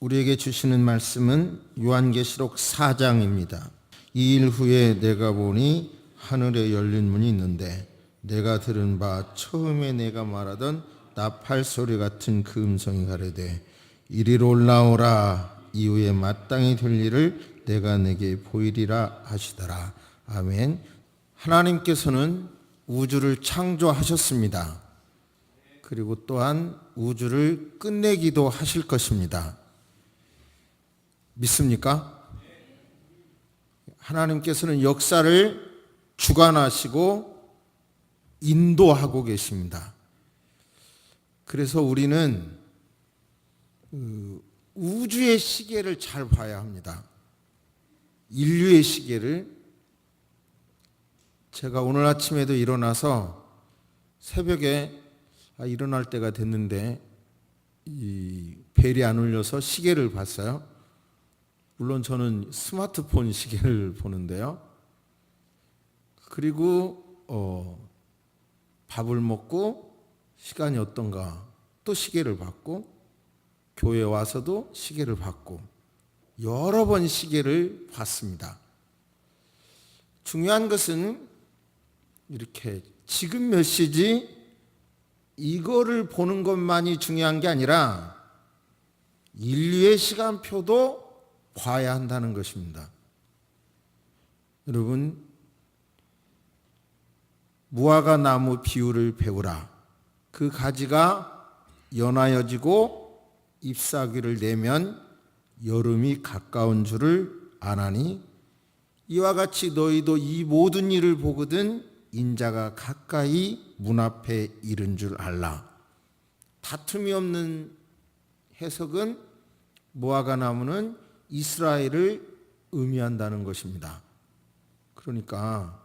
우리에게 주시는 말씀은 요한계시록 4장입니다. 2일 후에 내가 보니 하늘에 열린 문이 있는데 내가 들은 바 처음에 내가 말하던 나팔 소리 같은 그 음성이 가로되 이리로 올라오라. 이후에 마땅히 될 일을 내가 내게 보이리라 하시더라. 아멘. 하나님께서는 우주를 창조하셨습니다. 그리고 또한 우주를 끝내기도 하실 것입니다. 믿습니까? 하나님께서는 역사를 주관하시고 인도하고 계십니다. 그래서 우리는 우주의 시계를 잘 봐야 합니다. 인류의 시계를. 제가 오늘 아침에도 일어나서 새벽에 일어날 때가 됐는데 이 벨이 안 울려서 시계를 봤어요. 물론 저는 스마트폰 시계를 보는데요. 그리고 밥을 먹고 시간이 어떤가 또 시계를 봤고 교회 와서도 시계를 봤고 여러 번 시계를 봤습니다. 중요한 것은 이렇게 지금 몇 시지 이거를 보는 것만이 중요한 게 아니라 인류의 시간표도 봐야 한다는 것입니다. 여러분, 무화과 나무 비유를 배우라. 그 가지가 연하여지고 잎사귀를 내면 여름이 가까운 줄을 아나니 이와 같이 너희도 이 모든 일을 보거든 인자가 가까이 문 앞에 이른 줄 알라. 다툼이 없는 해석은 무화과 나무는 이스라엘을 의미한다는 것입니다. 그러니까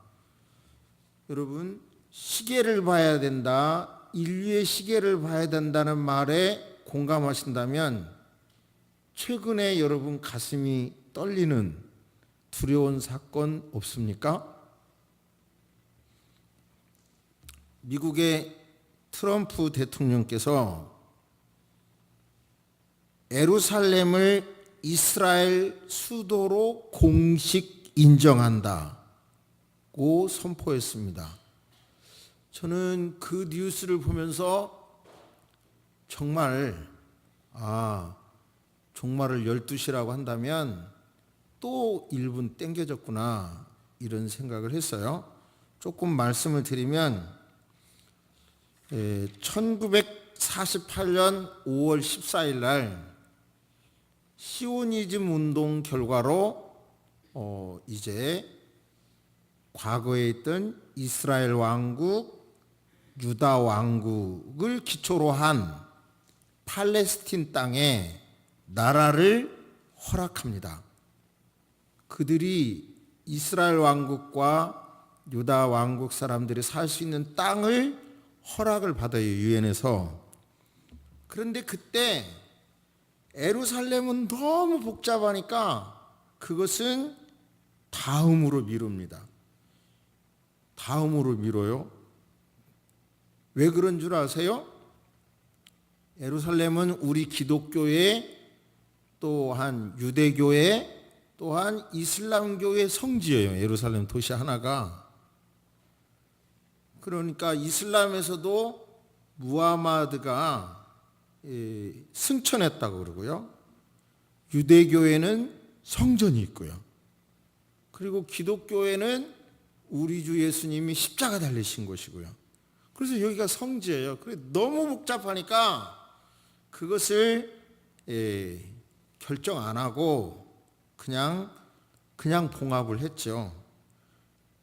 여러분, 시계를 봐야 된다, 인류의 시계를 봐야 된다는 말에 공감하신다면 최근에 여러분 가슴이 떨리는 두려운 사건 없습니까? 미국의 트럼프 대통령께서 예루살렘을 이스라엘 수도로 공식 인정한다고 선포했습니다. 저는 그 뉴스를 보면서 정말 종말을 12시라고 한다면 또 1분 땡겨졌구나 이런 생각을 했어요. 조금 말씀을 드리면 1948년 5월 14일 날 시오니즘 운동 결과로 이제 과거에 있던 이스라엘 왕국, 유다 왕국을 기초로 한 팔레스틴 땅에 나라를 허락합니다. 그들이 이스라엘 왕국과 유다 왕국 사람들이 살 수 있는 땅을 허락을 받아요, 유엔에서. 그런데 그때 예루살렘은 너무 복잡하니까 그것은 다음으로 미룹니다. 다음으로 미뤄요. 왜 그런 줄 아세요? 예루살렘은 우리 기독교의 또한 유대교의 또한 이슬람교의 성지예요. 예루살렘 도시 하나가. 그러니까 이슬람에서도 무하마드가 승천했다고 그러고요. 유대교에는 성전이 있고요. 그리고 기독교에는 우리 주 예수님이 십자가 달리신 곳이고요. 그래서 여기가 성지예요. 그래 너무 복잡하니까 그것을 결정 안 하고 그냥 봉합을 했죠.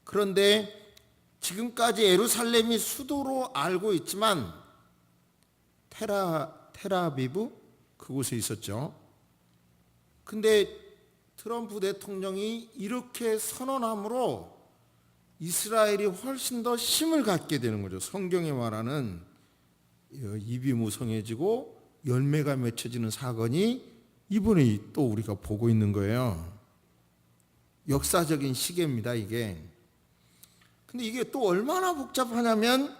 그런데 지금까지 예루살렘이 수도로 알고 있지만 테라비브 그곳에 있었죠. 근데 트럼프 대통령이 이렇게 선언함으로 이스라엘이 훨씬 더 힘을 갖게 되는 거죠. 성경에 말하는 입이 무성해지고 열매가 맺혀지는 사건이 이번에 또 우리가 보고 있는 거예요. 역사적인 시계입니다, 이게. 근데 이게 또 얼마나 복잡하냐면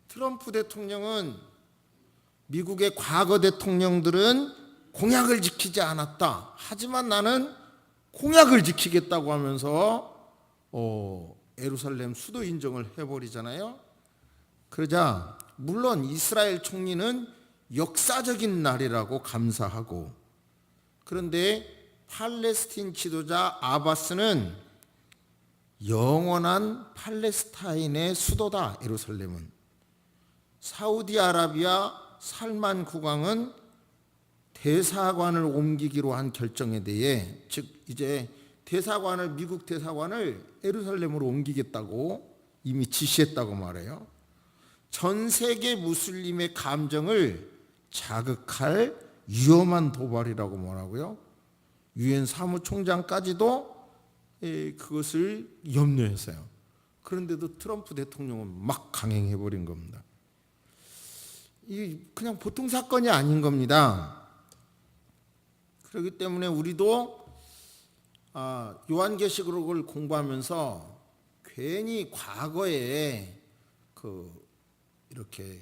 트럼프 대통령은 미국의 과거 대통령들은 공약을 지키지 않았다. 하지만 나는 공약을 지키겠다고 하면서 예루살렘 수도 인정을 해버리잖아요. 그러자 물론 이스라엘 총리는 역사적인 날이라고 감사하고, 그런데 팔레스틴 지도자 아바스는 영원한 팔레스타인의 수도다. 예루살렘은. 사우디아라비아 살만 국왕은 대사관을 옮기기로 한 결정에 대해, 즉 이제 미국 대사관을 예루살렘으로 옮기겠다고 이미 지시했다고 말해요. 전 세계 무슬림의 감정을 자극할 위험한 도발이라고 말하고요. 유엔 사무총장까지도 그것을 염려했어요. 그런데도 트럼프 대통령은 막 강행해버린 겁니다. 이 그냥 보통 사건이 아닌 겁니다. 그렇기 때문에 우리도 요한계시록을 공부하면서 괜히 과거에 이렇게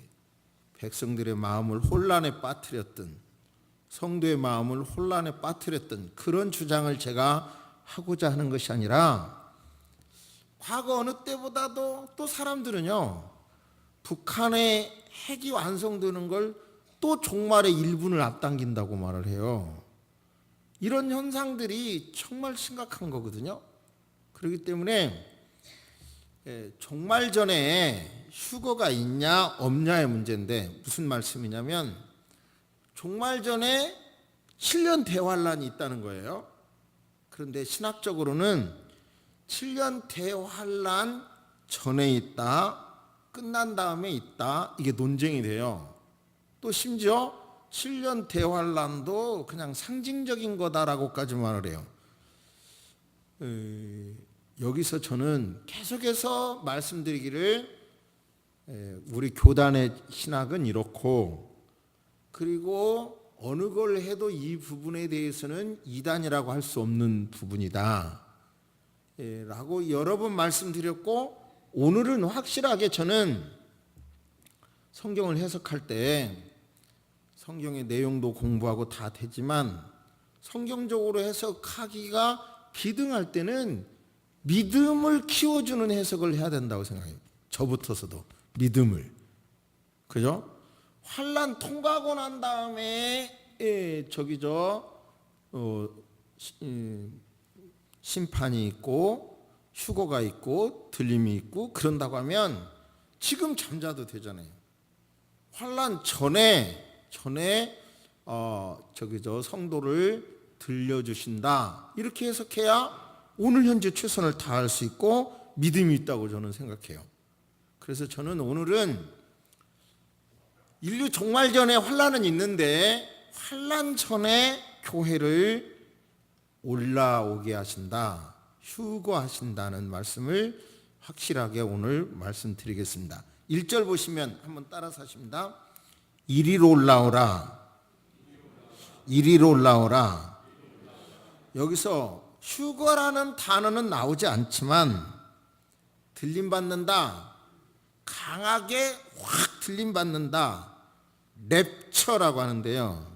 백성들의 마음을 혼란에 빠뜨렸던, 성도의 마음을 혼란에 빠뜨렸던 그런 주장을 제가 하고자 하는 것이 아니라, 과거 어느 때보다도 또 사람들은요, 북한의 핵이 완성되는 걸 또 종말의 1분을 앞당긴다고 말을 해요. 이런 현상들이 정말 심각한 거거든요. 그렇기 때문에 종말 전에 휴거가 있냐 없냐의 문제인데, 무슨 말씀이냐면 종말 전에 7년 대환란이 있다는 거예요. 그런데 신학적으로는 7년 대환란 전에 있다, 끝난 다음에 있다, 이게 논쟁이 돼요. 또 심지어 7년 대환란도 그냥 상징적인 거다라고까지 말을 해요. 여기서 저는 계속해서 말씀드리기를, 우리 교단의 신학은 이렇고, 그리고 어느 걸 해도 이 부분에 대해서는 이단이라고 할 수 없는 부분이다 라고 여러 번 말씀드렸고, 오늘은 확실하게 저는 성경을 해석할 때 성경의 내용도 공부하고 다 되지만, 성경적으로 해석하기가 비등할 때는 믿음을 키워주는 해석을 해야 된다고 생각해요. 저부터서도 믿음을. 그죠? 환란 통과하고 난 다음에 심판이 있고 휴거가 있고 들림이 있고 그런다고 하면 지금 잠자도 되잖아요. 환란 전에 성도를 들려주신다, 이렇게 해석해야 오늘 현재 최선을 다할 수 있고 믿음이 있다고 저는 생각해요. 그래서 저는 오늘은 인류 종말 전에 환란은 있는데, 환란 전에 교회를 올라오게 하신다, 휴거하신다는 말씀을 확실하게 오늘 말씀드리겠습니다. 1절 보시면 한번 따라서 하십니다. 이리로 올라오라, 이리로 올라오라. 여기서 휴거라는 단어는 나오지 않지만 들림받는다, 강하게 확 들림받는다, 랩처라고 하는데요.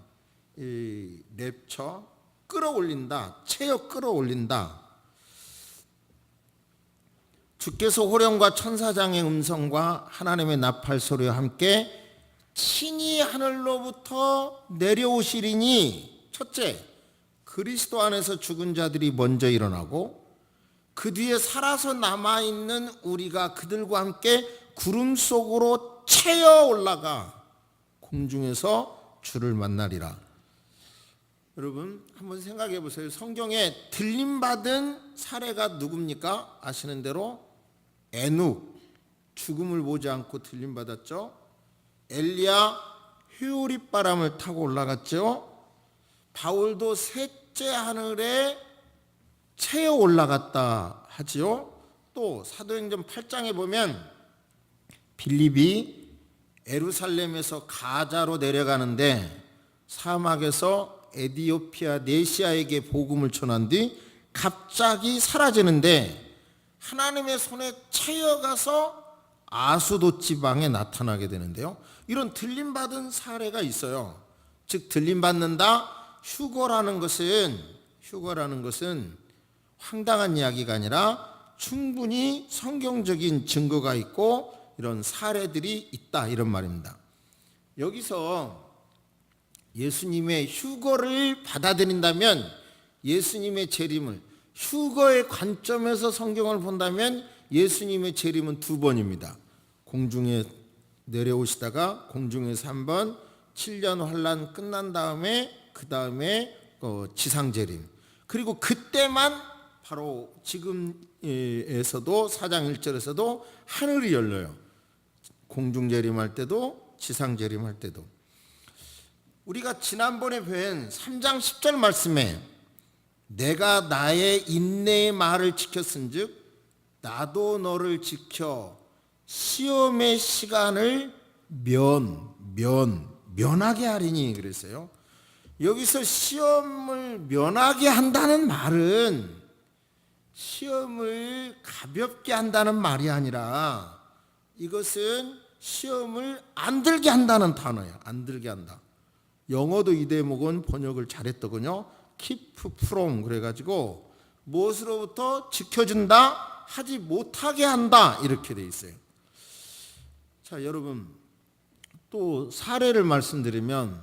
이 랩처, 끌어올린다, 체어 끌어올린다. 주께서 호령과 천사장의 음성과 하나님의 나팔 소리와 함께 친히 하늘로부터 내려오시리니, 첫째, 그리스도 안에서 죽은 자들이 먼저 일어나고, 그 뒤에 살아서 남아있는 우리가 그들과 함께 구름 속으로 채어 올라가 공중에서 주를 만나리라. 여러분 한번 생각해 보세요. 성경에 들림받은 사례가 누굽니까? 아시는 대로 에녹, 죽음을 보지 않고 들림받았죠. 엘리야, 휴리바람을 타고 올라갔죠. 바울도 셋째 하늘에 채어 올라갔다 하지요. 또 사도행전 8장에 보면 빌립이 예루살렘에서 가자로 내려가는데 사막에서 에디오피아 네시아에게 복음을 전한 뒤 갑자기 사라지는데, 하나님의 손에 채여가서 아수도 지방에 나타나게 되는데요. 이런 들림받은 사례가 있어요. 즉 들림받는다, 휴거라는 것은 황당한 이야기가 아니라 충분히 성경적인 증거가 있고 이런 사례들이 있다, 이런 말입니다. 여기서 예수님의 휴거를 받아들인다면, 예수님의 재림을 휴거의 관점에서 성경을 본다면 예수님의 재림은 두 번입니다. 공중에 내려오시다가 공중에서 한 번, 7년 환란 끝난 다음에 그 다음에 지상 재림. 그리고 그때만 바로 지금에서도 4장 1절에서도 하늘이 열려요. 공중 재림할 때도 지상 재림할 때도. 우리가 지난번에 뵌 3장 10절 말씀에 내가 나의 인내의 말을 지켰은즉 나도 너를 지켜 시험의 시간을 면하게 하리니 그랬어요. 여기서 시험을 면하게 한다는 말은 시험을 가볍게 한다는 말이 아니라 이것은 시험을 안 들게 한다는 단어예요. 안 들게 한다. 영어도 이 대목은 번역을 잘했더군요. keep from 그래가지고 무엇으로부터 지켜준다, 하지 못하게 한다, 이렇게 돼 있어요. 자, 여러분 또 사례를 말씀드리면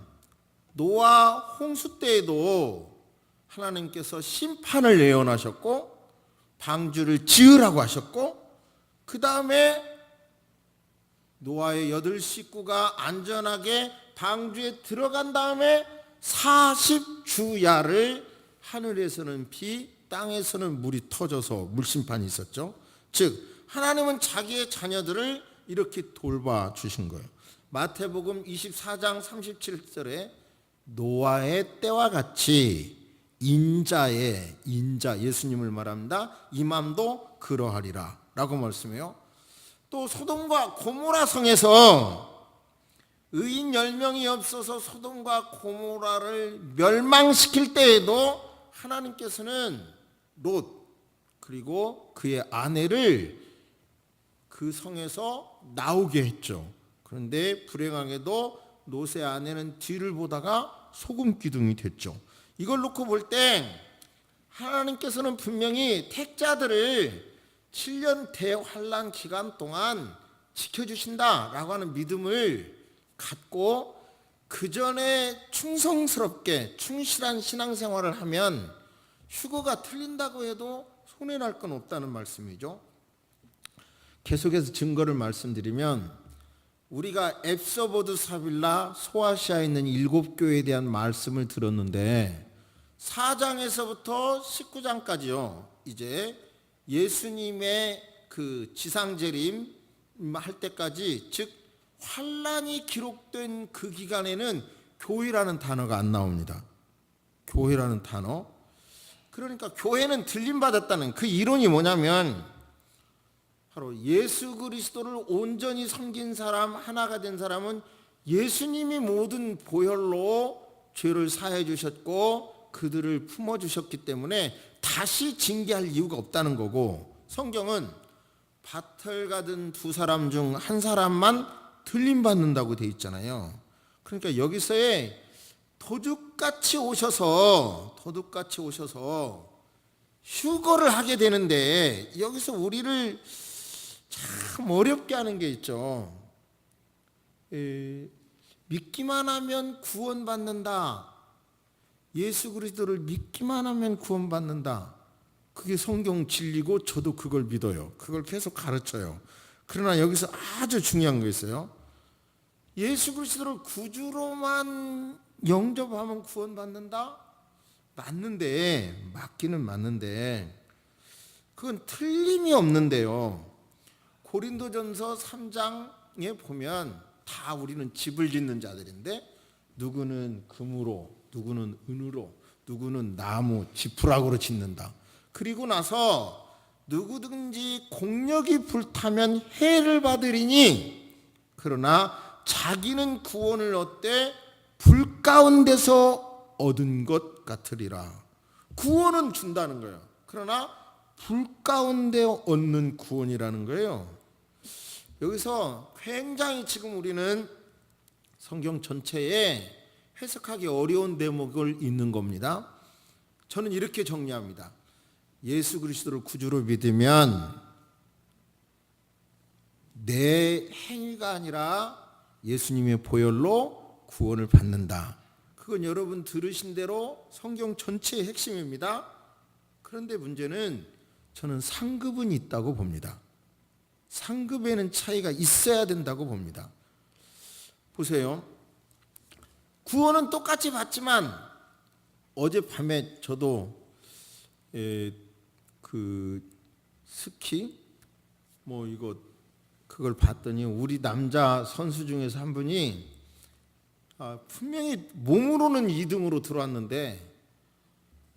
노아 홍수 때에도 하나님께서 심판을 예언하셨고 방주를 지으라고 하셨고, 그 다음에 노아의 8 식구가 안전하게 방주에 들어간 다음에 40주야를 하늘에서는 비, 땅에서는 물이 터져서 물심판이 있었죠. 즉 하나님은 자기의 자녀들을 이렇게 돌봐주신 거예요. 마태복음 24장 37절에 노아의 때와 같이 인자 예수님을 말합니다. 이맘도 그러하리라 라고 말씀해요. 또 소돔과 고모라 성에서 의인 10명이 없어서 소돔과 고모라를 멸망시킬 때에도 하나님께서는 롯 그리고 그의 아내를 그 성에서 나오게 했죠. 그런데 불행하게도 롯의 아내는 뒤를 보다가 소금 기둥이 됐죠. 이걸 놓고 볼 때 하나님께서는 분명히 택자들을 7년 대환란 기간 동안 지켜주신다라고 하는 믿음을 갖고 그 전에 충성스럽게 충실한 신앙생활을 하면 휴거가 틀린다고 해도 손해날 건 없다는 말씀이죠. 계속해서 증거를 말씀드리면 우리가 앱서버드 사빌라 소아시아에 있는 7교회에 대한 말씀을 들었는데 4장에서부터 19장까지요. 이제 예수님의 그 지상재림 할 때까지, 즉 환란이 기록된 그 기간에는 교회라는 단어가 안 나옵니다. 교회라는 단어. 그러니까 교회는 들림받았다는 그 이론이 뭐냐면 바로 예수 그리스도를 온전히 섬긴 사람, 하나가 된 사람은 예수님이 모든 보혈로 죄를 사해 주셨고 그들을 품어 주셨기 때문에 다시 징계할 이유가 없다는 거고, 성경은 밭을 가든 두 사람 중 한 사람만 들림받는다고 돼 있잖아요. 그러니까 여기서의 도둑같이 오셔서 휴거를 하게 되는데 여기서 우리를 참 어렵게 하는 게 있죠. 믿기만 하면 구원받는다. 예수 그리스도를 믿기만 하면 구원받는다. 그게 성경 진리고 저도 그걸 믿어요. 그걸 계속 가르쳐요. 그러나 여기서 아주 중요한 거 있어요. 예수 그리스도를 구주로만 영접하면 구원받는다? 맞기는 맞는데 그건 틀림이 없는데요. 고린도전서 3장에 보면 다 우리는 집을 짓는 자들인데 누구는 금으로, 누구는 은으로, 누구는 나무, 지푸라기로 짓는다. 그리고 나서 누구든지 공력이 불타면 해를 받으리니 그러나 자기는 구원을 얻되 불 가운데서 얻은 것 같으리라. 구원은 준다는 거예요. 그러나 불 가운데 얻는 구원이라는 거예요. 여기서 굉장히 지금 우리는 성경 전체에 해석하기 어려운 대목을 읽는 겁니다. 저는 이렇게 정리합니다. 예수 그리스도를 구주로 믿으면 내 행위가 아니라 예수님의 보혈로 구원을 받는다. 그건 여러분 들으신 대로 성경 전체의 핵심입니다. 그런데 문제는 저는 상급은 있다고 봅니다. 상급에는 차이가 있어야 된다고 봅니다. 보세요. 구원은 똑같이 받지만 어젯밤에 저도 스키 그걸 봤더니 우리 남자 선수 중에서 한 분이 분명히 몸으로는 2등으로 들어왔는데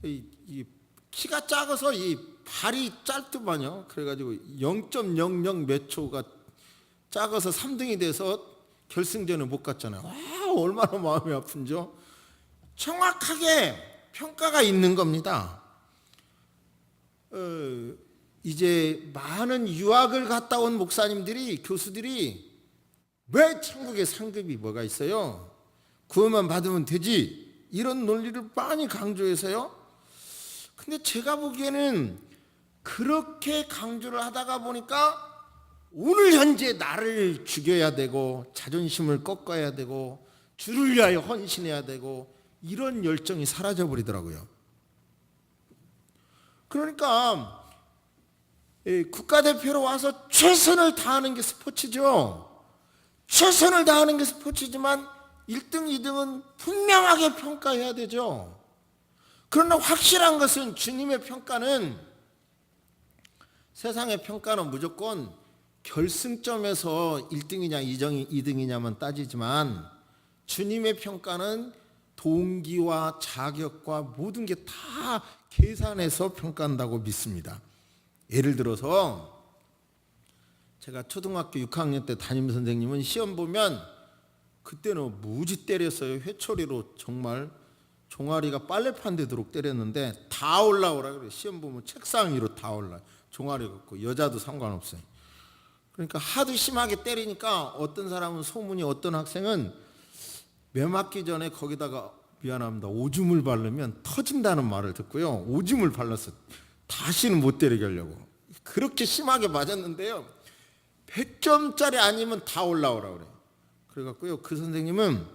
이 키가 작아서 이 발이 짧더만요. 그래가지고 0.00 몇 초가 작아서 3등이 돼서 결승전에 못 갔잖아요. 얼마나 마음이 아픈죠. 정확하게 평가가 있는 겁니다. 이제 많은 유학을 갔다 온 목사님들이, 교수들이 왜 천국에 상급이 뭐가 있어요? 구원만 받으면 되지, 이런 논리를 많이 강조해서요. 근데 제가 보기에는 그렇게 강조를 하다가 보니까 오늘 현재 나를 죽여야 되고 자존심을 꺾어야 되고 주를 위하여 헌신해야 되고 이런 열정이 사라져 버리더라고요. 그러니까 국가대표로 와서 최선을 다하는 게 스포츠죠. 최선을 다하는 게 스포츠지만 1등, 2등은 분명하게 평가해야 되죠. 그러나 확실한 것은 주님의 평가는, 세상의 평가는 무조건 결승점에서 1등이냐 2등이냐만 따지지만 주님의 평가는 동기와 자격과 모든 게 다 계산해서 평가한다고 믿습니다. 예를 들어서 제가 초등학교 6학년 때 담임 선생님은 시험 보면 그때는 무지 때렸어요. 회초리로 정말 종아리가 빨래판 되도록 때렸는데 다 올라오라 그래요. 시험 보면 책상 위로 다 올라요. 종아리 갖고 여자도 상관없어요. 그러니까 하도 심하게 때리니까 어떤 사람은 소문이, 어떤 학생은 매 맞기 전에 거기다가 미안합니다 오줌을 바르면 터진다는 말을 듣고요. 오줌을 발랐어. 다시는 못 때리게 하려고. 그렇게 심하게 맞았는데요. 100점짜리 아니면 다 올라오라 그래요. 그래갖고요. 그 선생님은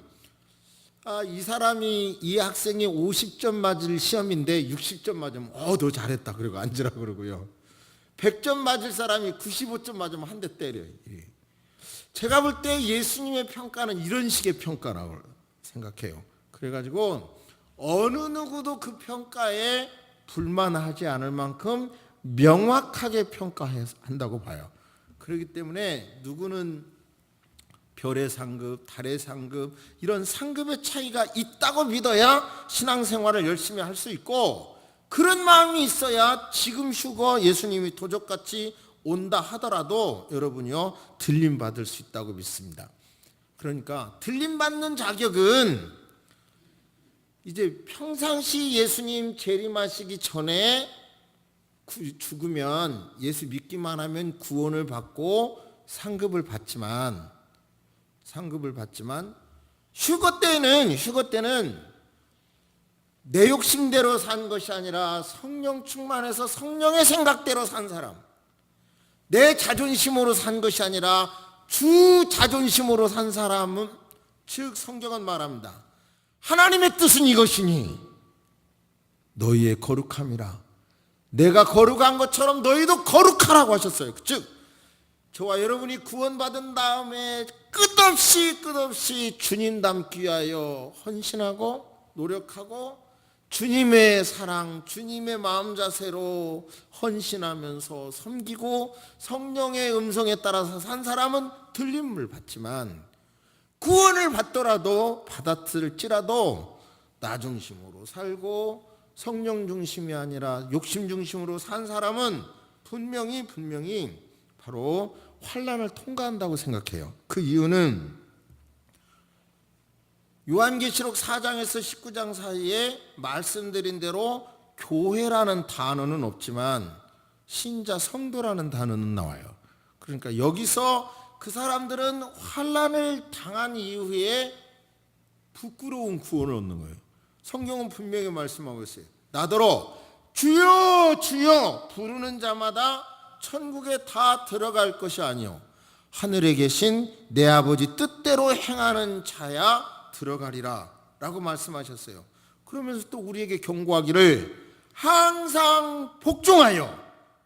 이 사람이, 이 학생이 50점 맞을 시험인데 60점 맞으면 너 잘했다 그러고 앉으라 그러고요. 100점 맞을 사람이 95점 맞으면 한 대 때려요. 제가 볼 때 예수님의 평가는 이런 식의 평가라고 생각해요. 그래가지고 어느 누구도 그 평가에 불만하지 않을 만큼 명확하게 평가한다고 봐요. 그렇기 때문에 누구는 별의 상급, 달의 상급, 이런 상급의 차이가 있다고 믿어야 신앙생활을 열심히 할 수 있고, 그런 마음이 있어야 지금 휴거 예수님이 도적같이 온다 하더라도 여러분이요 들림받을 수 있다고 믿습니다. 그러니까 들림받는 자격은 이제 평상시 예수님 재림하시기 전에 죽으면, 예수 믿기만 하면 구원을 받고 상급을 받지만 휴거 때는 내 욕심대로 산 것이 아니라 성령 충만해서 성령의 생각대로 산 사람, 내 자존심으로 산 것이 아니라 주 자존심으로 산 사람은, 즉 성경은 말합니다. 하나님의 뜻은 이것이니 너희의 거룩함이라. 내가 거룩한 것처럼 너희도 거룩하라고 하셨어요. 즉 저와 여러분이 구원받은 다음에 끝없이 주님 닮기 위하여 헌신하고 노력하고 주님의 사랑, 주님의 마음 자세로 헌신하면서 섬기고 성령의 음성에 따라서 산 사람은 들림을 받지만, 구원을 받았을지라도 나 중심으로 살고 성령 중심이 아니라 욕심 중심으로 산 사람은 분명히 바로 환난을 통과한다고 생각해요. 그 이유는 요한계시록 4장에서 19장 사이에 말씀드린 대로 교회라는 단어는 없지만 신자, 성도라는 단어는 나와요. 그러니까 여기서 그 사람들은 환난을 당한 이후에 부끄러운 구원을 얻는 거예요. 성경은 분명히 말씀하고 있어요. 나더러 주여 주여 부르는 자마다 천국에 다 들어갈 것이 아니요 하늘에 계신 내 아버지 뜻대로 행하는 자야 들어가리라 라고 말씀하셨어요. 그러면서 또 우리에게 경고하기를 항상 복종하여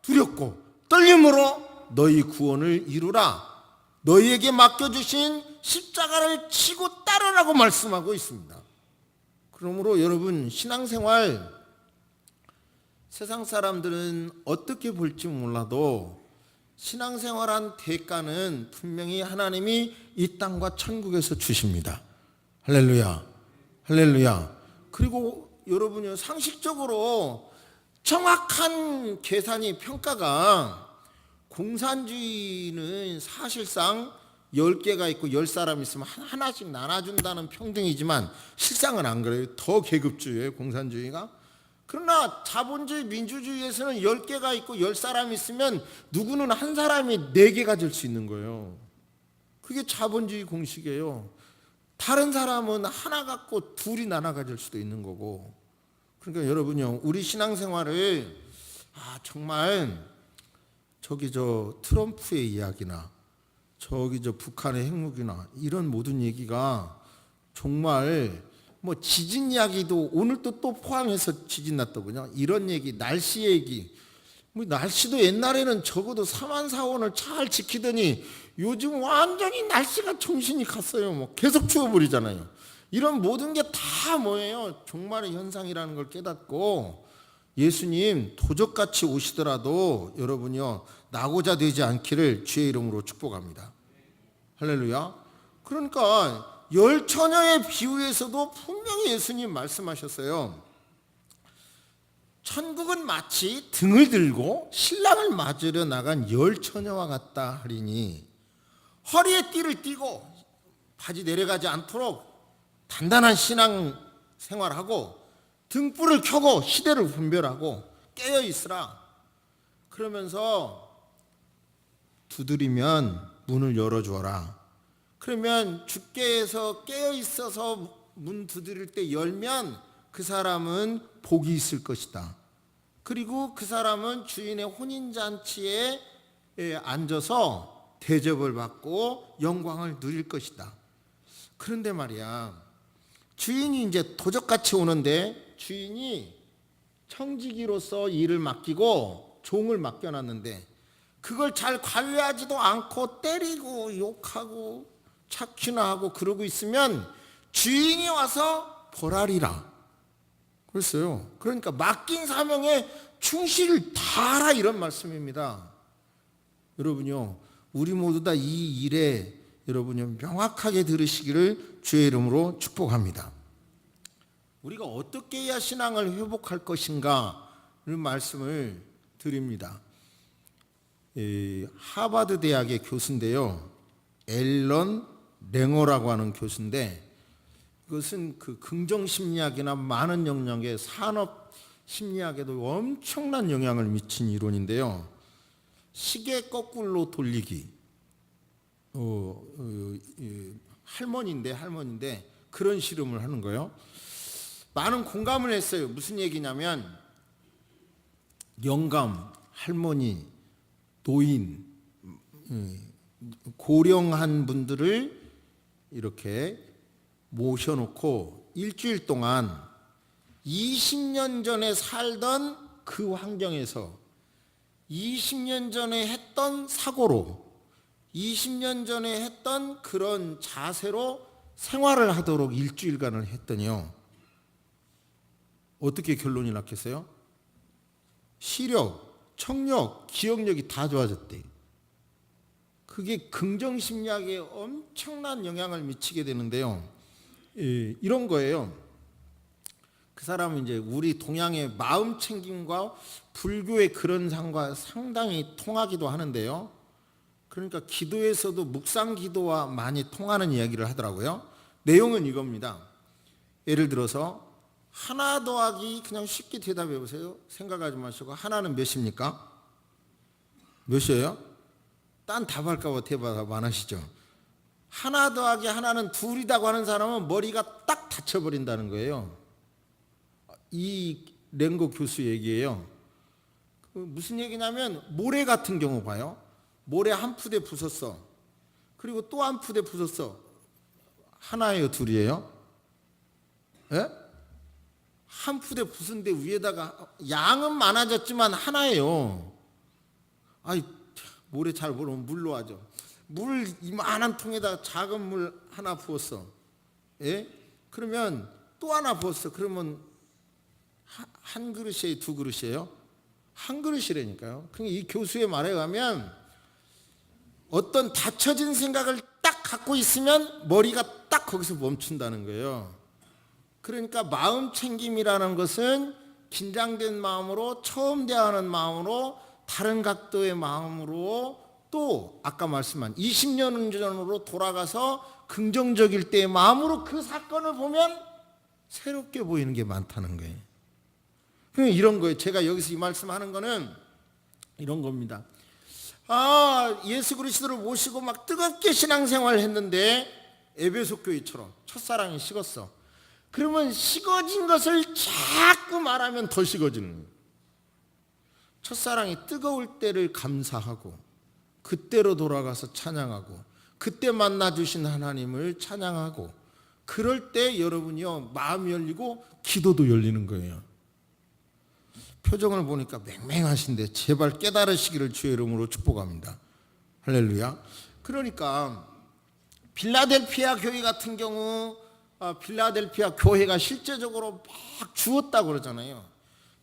두렵고 떨림으로 너희 구원을 이루라. 너희에게 맡겨주신 십자가를 치고 따르라고 말씀하고 있습니다. 그러므로 여러분 신앙생활 세상 사람들은 어떻게 볼지 몰라도 신앙생활한 대가는 분명히 하나님이 이 땅과 천국에서 주십니다. 할렐루야 할렐루야. 그리고 여러분이 상식적으로 정확한 계산이 평가가 공산주의는 사실상 10개가 있고 10사람 있으면 하나씩 나눠준다는 평등이지만 실상은 안 그래요. 더 계급주의예요 공산주의가. 그러나 자본주의 민주주의에서는 10개가 있고 10사람 있으면 누구는 한 사람이 4개 가질 수 있는 거예요. 그게 자본주의 공식이에요. 다른 사람은 하나 갖고 둘이 나눠 가질 수도 있는 거고. 그러니까 여러분요 우리 신앙생활을 정말 저기 트럼프의 이야기나 저기 북한의 핵무기나 이런 모든 얘기가 정말 뭐 지진 이야기도 오늘 또 포항에서 지진 났더군요. 이런 얘기, 날씨 얘기. 뭐 날씨도 옛날에는 적어도 3만 4원을 잘 지키더니 요즘 완전히 날씨가 정신이 갔어요. 뭐 계속 추워버리잖아요. 이런 모든 게 다 뭐예요? 종말의 현상이라는 걸 깨닫고 예수님 도적같이 오시더라도 여러분이요 낙오자 되지 않기를 주의 이름으로 축복합니다. 할렐루야. 그러니까 열 처녀의 비유에서도 분명히 예수님 말씀하셨어요. 천국은 마치 등을 들고 신랑을 맞으려 나간 열 처녀와 같다 하리니 허리에 띠를 띠고 바지 내려가지 않도록 단단한 신앙 생활하고 등불을 켜고 시대를 분별하고 깨어 있으라. 그러면서 두드리면 문을 열어주어라. 그러면 주께서 깨어 있어서 문 두드릴 때 열면 그 사람은 복이 있을 것이다. 그리고 그 사람은 주인의 혼인잔치에 앉아서 대접을 받고 영광을 누릴 것이다. 그런데 말이야 주인이 이제 도적같이 오는데 주인이 청지기로서 일을 맡기고 종을 맡겨놨는데 그걸 잘 관리하지도 않고 때리고 욕하고 착취나 하고 그러고 있으면 주인이 와서 벌하리라 그랬어요. 그러니까 맡긴 사명에 충실을 다하라 이런 말씀입니다. 여러분요 우리 모두 다 이 일에 여러분요 명확하게 들으시기를 주의 이름으로 축복합니다. 우리가 어떻게 해야 신앙을 회복할 것인가를 말씀을 드립니다. 하버드 대학의 교수인데요. 앨런 랭어라고 하는 교수인데 이것은 그 긍정심리학이나 많은 영역의 산업심리학에도 엄청난 영향을 미친 이론인데요. 시계 거꾸로 돌리기. 할머니인데 그런 실험을 하는 거예요. 많은 공감을 했어요. 무슨 얘기냐면 영감, 할머니, 노인, 고령한 분들을 이렇게 모셔놓고 일주일 동안 20년 전에 살던 그 환경에서 20년 전에 했던 사고로 20년 전에 했던 그런 자세로 생활을 하도록 일주일간을 했더니요. 어떻게 결론이 났겠어요? 시력, 청력, 기억력이 다 좋아졌대. 그게 긍정심리학에 엄청난 영향을 미치게 되는데요. 이런 거예요. 그 사람은 이제 우리 동양의 마음 챙김과 불교의 그런 상과 상당히 통하기도 하는데요. 그러니까 기도에서도 묵상 기도와 많이 통하는 이야기를 하더라고요. 내용은 이겁니다. 예를 들어서 하나 더하기 그냥 쉽게 대답해 보세요. 생각하지 마시고 하나는 몇입니까? 몇이에요? 딴 답할까 봐 대답 안 하시죠. 하나 더하기 하나는 둘이라고 하는 사람은 머리가 딱 닫혀버린다는 거예요. 이 랭고 교수 얘기예요. 무슨 얘기냐면 모래 같은 경우 봐요. 모래 한 푸대 부쉈어. 그리고 또 한 푸대 부쉈어. 하나예요, 둘이에요? 예? 한 푸대 부순데 위에다가 양은 많아졌지만 하나예요. 아이, 모래 잘 모르면 물로 하죠. 물 이만한 통에다가 작은 물 하나 부었어. 예? 그러면 또 하나 부었어. 그러면 한 그릇이에요, 두 그릇이에요? 한 그릇이라니까요. 그러니까 이 교수의 말에 의하면 어떤 닫혀진 생각을 딱 갖고 있으면 머리가 딱 거기서 멈춘다는 거예요. 그러니까 마음 챙김이라는 것은 긴장된 마음으로, 처음 대하는 마음으로, 다른 각도의 마음으로, 또 아까 말씀한 20년 전으로 돌아가서 긍정적일 때의 마음으로 그 사건을 보면 새롭게 보이는 게 많다는 거예요. 그러니까 이런 거예요. 제가 여기서 이 말씀하는 거는 이런 겁니다. 예수 그리스도를 모시고 막 뜨겁게 신앙생활을 했는데 에베소 교회처럼 첫사랑이 식었어. 그러면 식어진 것을 자꾸 말하면 더 식어지는 거예요. 첫사랑이 뜨거울 때를 감사하고 그때로 돌아가서 찬양하고 그때 만나주신 하나님을 찬양하고 그럴 때 여러분이요 마음이 열리고 기도도 열리는 거예요. 표정을 보니까 맹맹하신데 제발 깨달으시기를 주의 이름으로 축복합니다. 할렐루야. 그러니까 빌라델피아 교회 같은 경우 빌라델피아 교회가 실제적으로 막 주었다고 그러잖아요.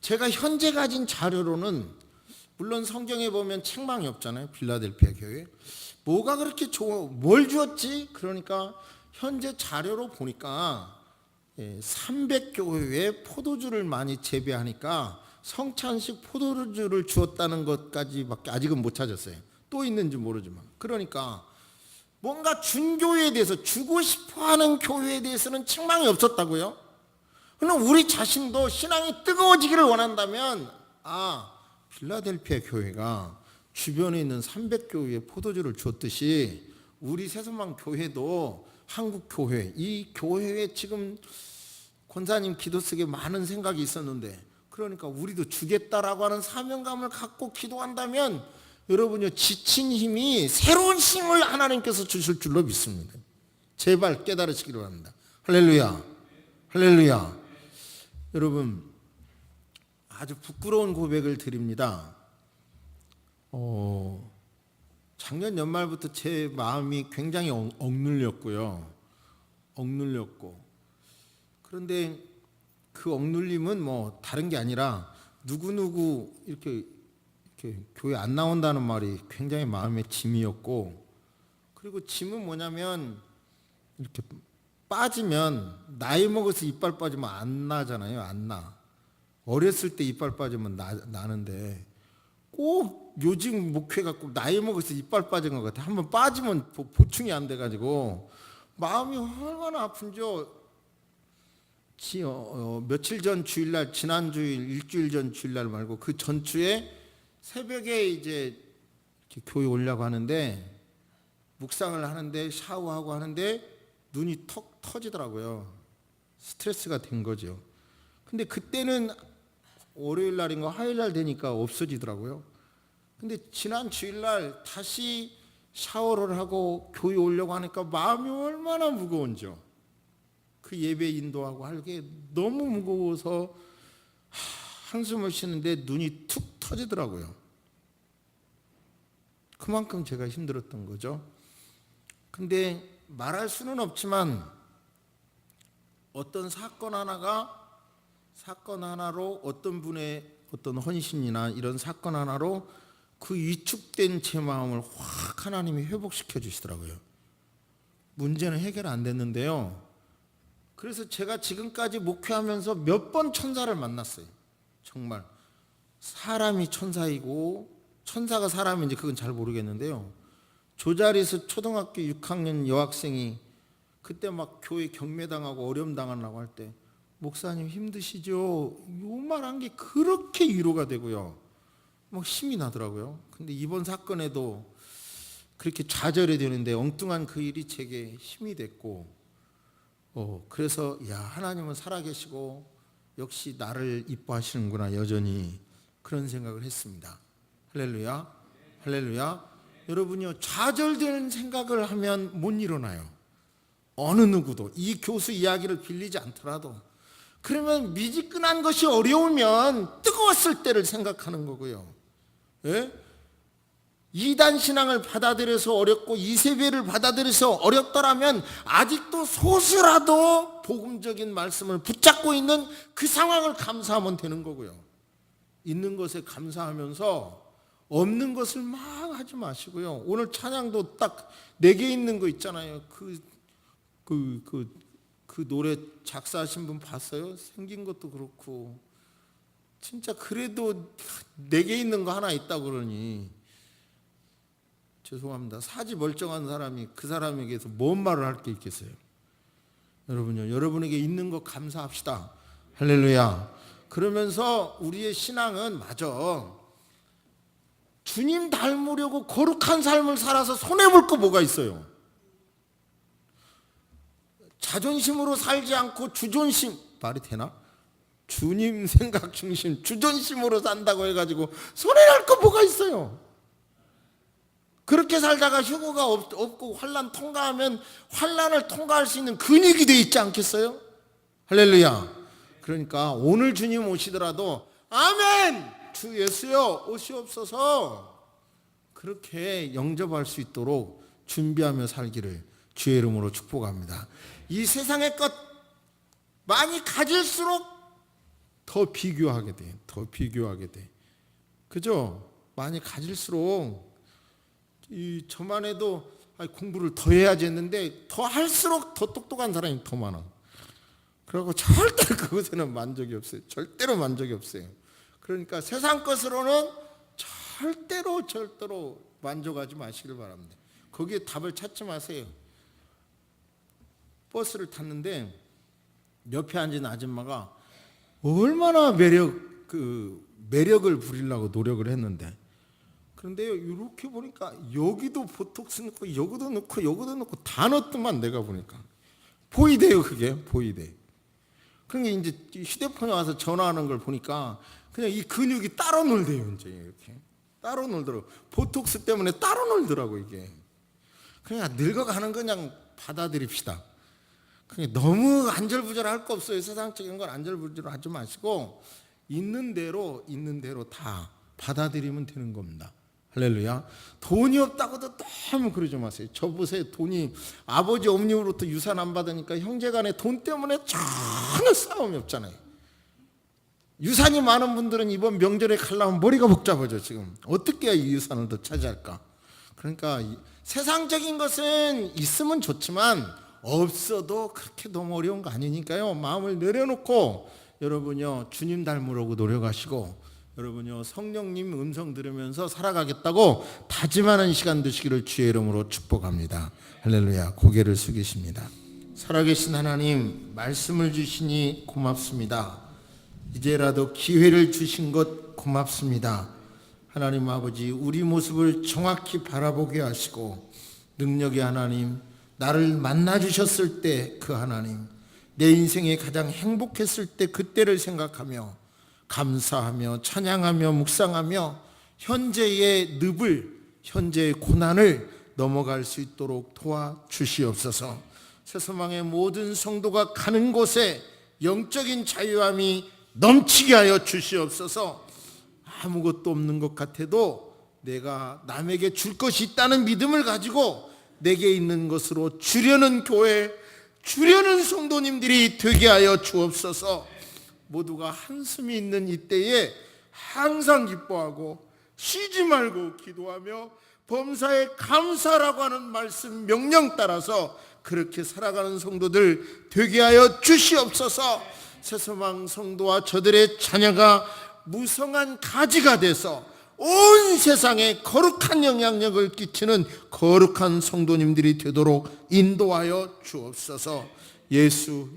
제가 현재 가진 자료로는 물론 성경에 보면 책망이 없잖아요. 빌라델피아 교회 뭐가 그렇게 뭘 주었지? 그러니까 현재 자료로 보니까 300교회에 포도주를 많이 재배하니까 성찬식 포도주를 주었다는 것까지밖에 아직은 못 찾았어요. 또 있는지 모르지만. 그러니까 뭔가 준교회에 대해서 주고 싶어하는 교회에 대해서는 책망이 없었다고요. 그럼 우리 자신도 신앙이 뜨거워지기를 원한다면 빌라델피아 교회가 주변에 있는 300교회에 포도주를 줬듯이 우리 새소망 교회도 한국 교회, 이 교회에 지금 권사님 기도 속에 많은 생각이 있었는데 그러니까 우리도 주겠다라고 하는 사명감을 갖고 기도한다면 여러분요 지친 힘이 새로운 힘을 하나님께서 주실 줄로 믿습니다. 제발 깨달으시기를 바랍니다. 할렐루야, 할렐루야. 여러분 아주 부끄러운 고백을 드립니다. 작년 연말부터 제 마음이 굉장히 억눌렸고요. 그런데 그 억눌림은 뭐 다른 게 아니라 누구누구 이렇게 교회 안 나온다는 말이 굉장히 마음의 짐이었고, 그리고 짐은 뭐냐면 이렇게 빠지면 나이 먹어서 이빨 빠지면 안 나잖아요. 안 나. 어렸을 때 이빨 빠지면 나는데 꼭 요즘 목회가 꼭 나이 먹어서 이빨 빠진 것 같아. 한번 빠지면 보충이 안 돼가지고 마음이 얼마나 아픈지요. 며칠 전 주일날, 지난 주일, 일주일 전 주일날 말고 그 전주에 새벽에 이제 교회 오려고 하는데 묵상을 하는데 샤워하고 하는데 눈이 턱 터지더라고요. 스트레스가 된 거죠. 근데 그때는 월요일 날인가 화요일 날 되니까 없어지더라고요. 근데 지난 주일날 다시 샤워를 하고 교회 오려고 하니까 마음이 얼마나 무거운지요. 그 예배 인도하고 할 게 너무 무거워서 한숨을 쉬는데 눈이 툭 터지더라고요. 그만큼 제가 힘들었던 거죠. 근데 말할 수는 없지만 어떤 사건 하나로 어떤 분의 어떤 헌신이나 이런 사건 하나로 그 위축된 제 마음을 확 하나님이 회복시켜 주시더라고요. 문제는 해결 안 됐는데요. 그래서 제가 지금까지 목회하면서 몇 번 천사를 만났어요. 정말 사람이 천사이고 천사가 사람인지 그건 잘 모르겠는데요. 조자리에서 초등학교 6학년 여학생이 그때 막 교회 경매당하고 어려움당하려고 할 때 목사님 힘드시죠? 요 말 한 게 그렇게 위로가 되고요. 막 힘이 나더라고요. 근데 이번 사건에도 그렇게 좌절이 되는데 엉뚱한 그 일이 제게 힘이 됐고, 그래서 야, 하나님은 살아계시고 역시 나를 이뻐하시는구나 여전히, 그런 생각을 했습니다. 할렐루야, 할렐루야. 여러분요, 좌절되는 생각을 하면 못 일어나요. 어느 누구도 이 교수 이야기를 빌리지 않더라도. 그러면 미지근한 것이 어려우면 뜨거웠을 때를 생각하는 거고요. 예? 이단 신앙을 받아들여서 어렵고 이세배를 받아들여서 어렵더라면 아직도 소수라도 복음적인 말씀을 붙잡고 있는 그 상황을 감사하면 되는 거고요. 있는 것에 감사하면서 없는 것을 막 하지 마시고요. 오늘 찬양도 딱 4개 있는 거 있잖아요. 그 노래 작사하신 분 봤어요? 생긴 것도 그렇고. 진짜 그래도 4개 있는 거 하나 있다고 그러니 죄송합니다. 사지 멀쩡한 사람이 그 사람에게서 뭔 말을 할 게 있겠어요? 여러분요, 여러분에게 있는 거 감사합시다. 할렐루야. 그러면서 우리의 신앙은 맞아. 주님 닮으려고 거룩한 삶을 살아서 손해볼 거 뭐가 있어요? 자존심으로 살지 않고 주존심, 말이 되나? 주님 생각 중심, 주존심으로 산다고 해가지고 손해날 거 뭐가 있어요? 그렇게 살다가 휴거가 없고 환난 통과하면 환난을 통과할 수 있는 근육이 돼 있지 않겠어요? 할렐루야. 그러니까 오늘 주님 오시더라도 아멘! 주 예수여 오시옵소서, 그렇게 영접할 수 있도록 준비하며 살기를 주의 이름으로 축복합니다. 이 세상의 것 많이 가질수록 더 비교하게 돼. 더 비교하게 돼. 그죠? 많이 가질수록 저만 해도 공부를 더 해야지 했는데 더 할수록 더 똑똑한 사람이 더 많아. 그리고 절대 그것에는 만족이 없어요. 절대로 만족이 없어요. 그러니까 세상 것으로는 절대로 만족하지 마시길 바랍니다. 거기에 답을 찾지 마세요. 버스를 탔는데 옆에 앉은 아줌마가 얼마나 매력을 부리려고 노력을 했는데, 그런데요, 이렇게 보니까 여기도 보톡스 넣고 여기도 넣고 여기도 넣고 다 넣었더만. 내가 보니까 보이대요. 그게 보이대. 그러니까 이제 휴대폰에 와서 전화하는 걸 보니까 그냥 이 근육이 따로 놀대요. 이제 이렇게 따로 놀더라고. 보톡스 때문에 따로 놀더라고 이게. 그냥 늙어가는 거 그냥 받아들입시다. 그냥 너무 안절부절할 거 없어요. 세상적인 건 안절부절하지 마시고 있는 대로 다 받아들이면 되는 겁니다. 할렐루야. 돈이 없다고도 너무 그러지 마세요. 저 보세요. 돈이 아버지 어머니로부터 유산 안 받으니까 형제간에 돈 때문에 전혀 싸움이 없잖아요. 유산이 많은 분들은 이번 명절에 가려면 머리가 복잡하죠. 지금 어떻게 해야 이 유산을 더 차지할까. 그러니까 세상적인 것은 있으면 좋지만 없어도 그렇게 너무 어려운 거 아니니까요. 마음을 내려놓고 여러분요, 주님 닮으려고 노력하시고 여러분요, 성령님 음성 들으면서 살아가겠다고 다짐하는 시간 되시기를 주의 이름으로 축복합니다. 할렐루야. 고개를 숙이십니다. 살아계신 하나님, 말씀을 주시니 고맙습니다. 이제라도 기회를 주신 것 고맙습니다. 하나님 아버지, 우리 모습을 정확히 바라보게 하시고 능력의 하나님, 나를 만나 주셨을 때 그 하나님, 내 인생에 가장 행복했을 때 그때를 생각하며 감사하며 찬양하며 묵상하며 현재의 늪을, 현재의 고난을 넘어갈 수 있도록 도와주시옵소서. 세소망의 모든 성도가 가는 곳에 영적인 자유함이 넘치게 하여 주시옵소서. 아무것도 없는 것 같아도 내가 남에게 줄 것이 있다는 믿음을 가지고 내게 있는 것으로 주려는 교회, 주려는 성도님들이 되게 하여 주옵소서. 모두가 한숨이 있는 이때에 항상 기뻐하고 쉬지 말고 기도하며 범사에 감사라고 하는 말씀 명령 따라서 그렇게 살아가는 성도들 되게 하여 주시옵소서. 새소망 성도와 저들의 자녀가 무성한 가지가 돼서 온 세상에 거룩한 영향력을 끼치는 거룩한 성도님들이 되도록 인도하여 주옵소서. 예수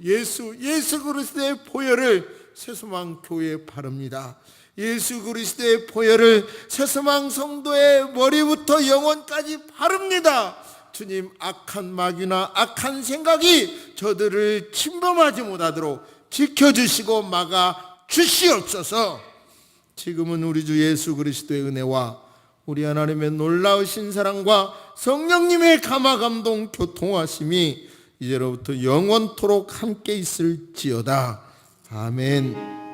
그리스도의 보혈을 새소망 교회에 바릅니다. 예수 그리스도의 보혈을 새서망 성도의 머리부터 영혼까지 바릅니다. 주님, 악한 마귀나 악한 생각이 저들을 침범하지 못하도록 지켜주시고 막아 주시옵소서. 지금은 우리 주 예수 그리스도의 은혜와 우리 하나님의 놀라우신 사랑과 성령님의 감화 감동 교통하심이 이제로부터 영원토록 함께 있을지어다. 아멘.